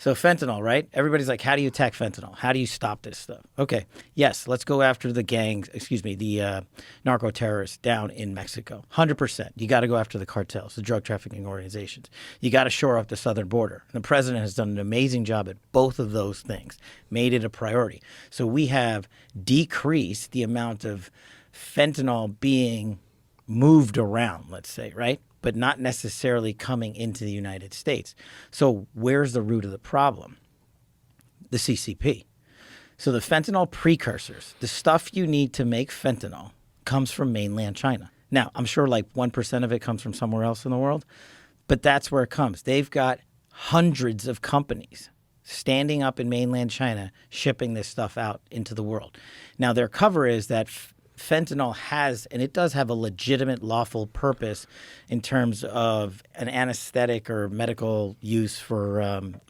So fentanyl, right? Everybody's like, how do you attack fentanyl? How do you stop this stuff? Okay, yes, let's go after the gangs, the narco-terrorists down in Mexico. 100%. You got to go after the cartels, the drug trafficking organizations. You got to shore up the southern border. And the president has done an amazing job at both of those things, made it a priority. So we have decreased the amount of fentanyl being moved around, let's say, right? But not necessarily coming into the United States. So where's the root of the problem? The CCP. So the fentanyl precursors, the stuff you need to make fentanyl, comes from mainland China. Now, I'm sure like 1% of it comes from somewhere else in the world, but that's where it comes. They've got hundreds of companies standing up in mainland China shipping this stuff out into the world. Now, their cover is that fentanyl has, and it does have a legitimate lawful purpose in terms of an anesthetic or medical use for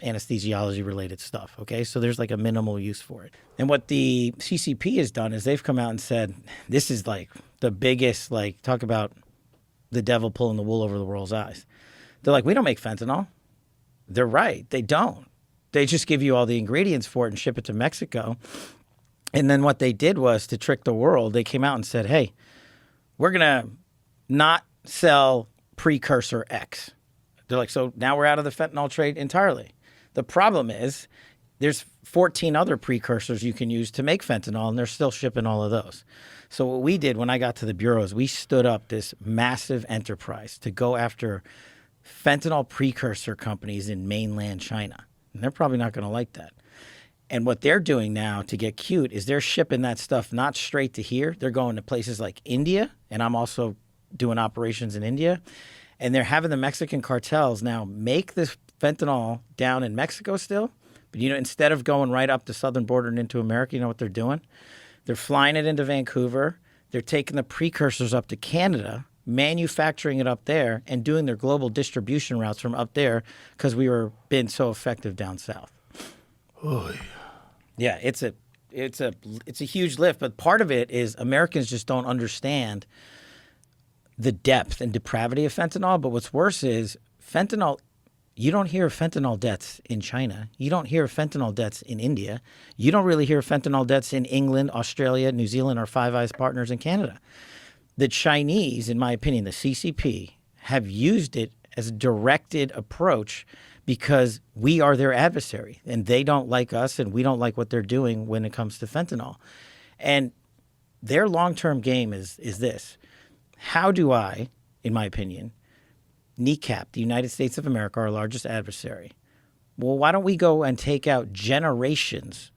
anesthesiology related stuff. Okay, so there's like a minimal use for it. And what the CCP has done is they've come out and said, this is like the biggest, like, talk about the devil pulling the wool over the world's eyes. They're like, we don't make fentanyl. They're right. They don't. They just give you all the ingredients for it and ship it to Mexico. And then what they did was, to trick the world, they came out and said, hey, we're going to not sell precursor X. They're like, so now we're out of the fentanyl trade entirely. The problem is there's 14 other precursors you can use to make fentanyl, and they're still shipping all of those. So what we did when I got to the bureaus, we stood up this massive enterprise to go after fentanyl precursor companies in mainland China. And they're probably not going to like that. And what they're doing now to get cute is they're shipping that stuff not straight to here. They're going to places like India, and I'm also doing operations in India. And they're having the Mexican cartels now make this fentanyl down in Mexico still. But, instead of going right up the southern border and into America, you know what they're doing? They're flying it into Vancouver. They're taking the precursors up to Canada, manufacturing it up there, and doing their global distribution routes from up there because we were being so effective down south. Oy. Yeah, it's a huge lift, but part of it is Americans just don't understand the depth and depravity of fentanyl. But what's worse is fentanyl. You don't hear of fentanyl deaths in China. You don't hear of fentanyl deaths in India. You don't really hear of fentanyl deaths in England, Australia, New Zealand, our Five Eyes partners in Canada. The Chinese, in my opinion, the CCP, have used it as a directed approach because we are their adversary and they don't like us and we don't like what they're doing when it comes to fentanyl. And their long-term game is this. How do I, in my opinion, kneecap the United States of America, our largest adversary? Well, why don't we go and take out generations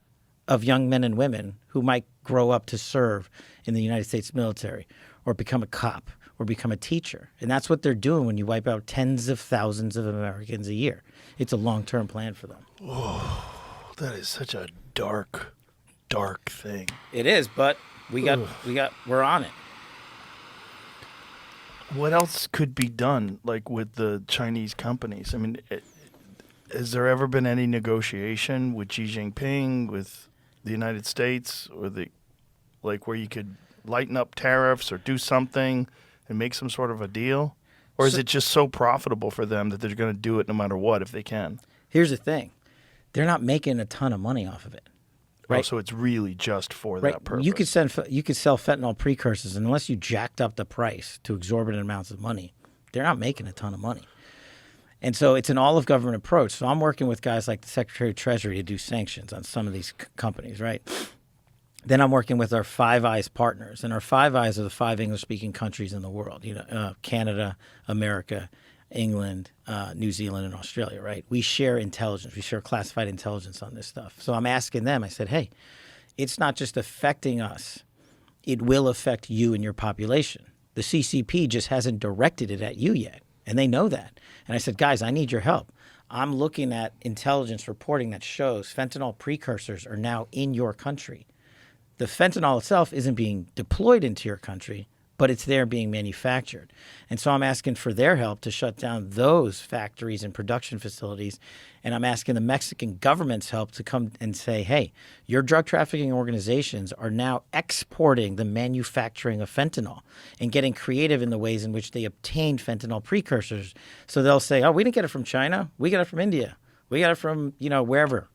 of young men and women who might grow up to serve in the United States military or become a cop or become a teacher? And that's what they're doing when you wipe out tens of thousands of Americans a year. It's a long-term plan for them. Oh, that is such a dark, dark thing. It is, but we're on it. What else could be done, like with the Chinese companies? I mean, has there ever been any negotiation with Xi Jinping, with the United States, or where you could lighten up tariffs or do something and make some sort of a deal? Or is it just so profitable for them that they're going to do it no matter what if they can? Here's the thing. They're not making a ton of money off of it. Right? Oh, so it's really just for that purpose. You could sell fentanyl precursors, and unless you jacked up the price to exorbitant amounts of money, they're not making a ton of money. And so it's an all-of-government approach. So I'm working with guys like the Secretary of Treasury to do sanctions on some of these companies, right? Then I'm working with our Five Eyes partners, and our Five Eyes are the 5 English-speaking countries in the world. Canada, America, England, New Zealand, and Australia. Right? We share intelligence. We share classified intelligence on this stuff. So I'm asking them. I said, "Hey, it's not just affecting us; it will affect you and your population. The CCP just hasn't directed it at you yet, and they know that." And I said, "Guys, I need your help. I'm looking at intelligence reporting that shows fentanyl precursors are now in your country. The fentanyl itself isn't being deployed into your country, but it's there being manufactured. And so I'm asking for their help to shut down those factories and production facilities. And I'm asking the Mexican government's help to come and say, hey, your drug trafficking organizations are now exporting the manufacturing of fentanyl and getting creative in the ways in which they obtain fentanyl precursors. So they'll say, oh, we didn't get it from China. We got it from India. We got it from, wherever.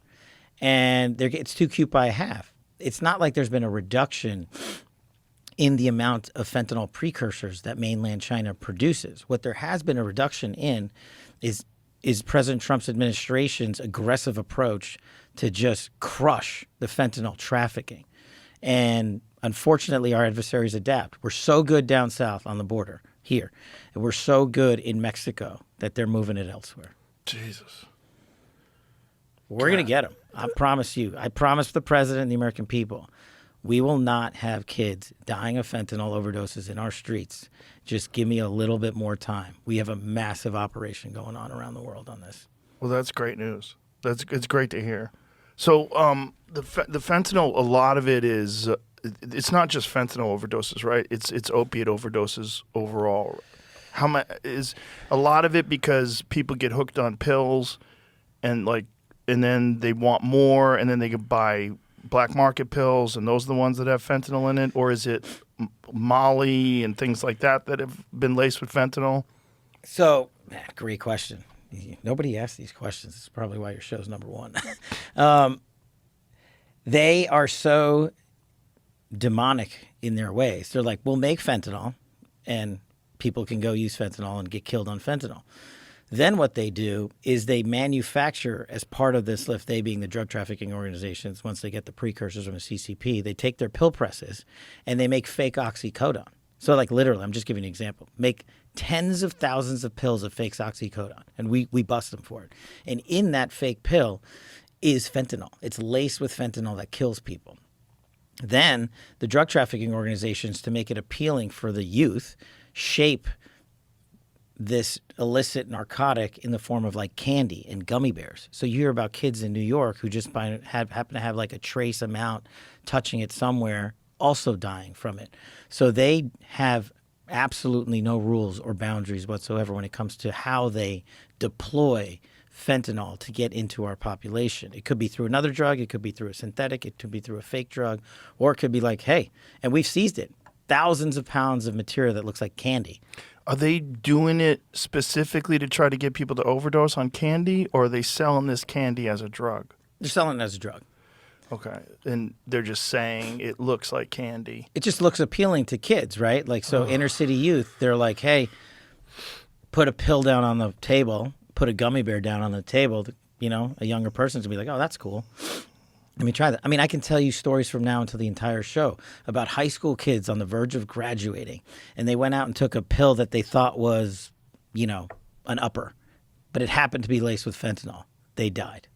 And it's too cute by half. It's not like there's been a reduction in the amount of fentanyl precursors that mainland China produces. What there has been a reduction in is President Trump's administration's aggressive approach to just crush the fentanyl trafficking. And unfortunately, our adversaries adapt. We're so good down south on the border here, and we're so good in Mexico that they're moving it elsewhere. Jesus. We're going to get them. I promise you. I promise the president and the American people, we will not have kids dying of fentanyl overdoses in our streets. Just give me a little bit more time. We have a massive operation going on around the world on this. Well, that's great news. It's great to hear. So the fentanyl, a lot of it is, it's not just fentanyl overdoses, right? It's opiate overdoses overall. How much is a lot of it because people get hooked on pills and then they want more, and then they can buy black market pills, and those are the ones that have fentanyl in it? Or is it Molly and things like that have been laced with fentanyl? So, great question. Nobody asks these questions. It's probably why your show's number one. They are so demonic in their ways. They're like, we'll make fentanyl, and people can go use fentanyl and get killed on fentanyl. Then what they do is they manufacture, as part of this lift, they being the drug trafficking organizations, once they get the precursors from the CCP, they take their pill presses and they make fake oxycodone. So literally, I'm just giving you an example. Make tens of thousands of pills of fake oxycodone, and we bust them for it. And in that fake pill is fentanyl. It's laced with fentanyl that kills people. Then the drug trafficking organizations, to make it appealing for the youth, shape this illicit narcotic in the form of candy and gummy bears. So you hear about kids in New York who just happen to have a trace amount touching it somewhere, also dying from it. So they have absolutely no rules or boundaries whatsoever when it comes to how they deploy fentanyl to get into our population. It could be through another drug, it could be through a synthetic, it could be through a fake drug, or it could be hey, and we've seized it. Thousands of pounds of material that looks like candy. Are they doing it specifically to try to get people to overdose on candy, or are they selling this candy as a drug? They're selling it as a drug. Okay. And they're just saying it looks like candy. It just looks appealing to kids, right? Inner city youth, they're like, hey, put a pill down on the table, put a gummy bear down on the table. A younger person's going to be like, oh, that's cool. Let me try that. I can tell you stories from now until the entire show about high school kids on the verge of graduating, and they went out and took a pill that they thought was, an upper, but it happened to be laced with fentanyl. They died.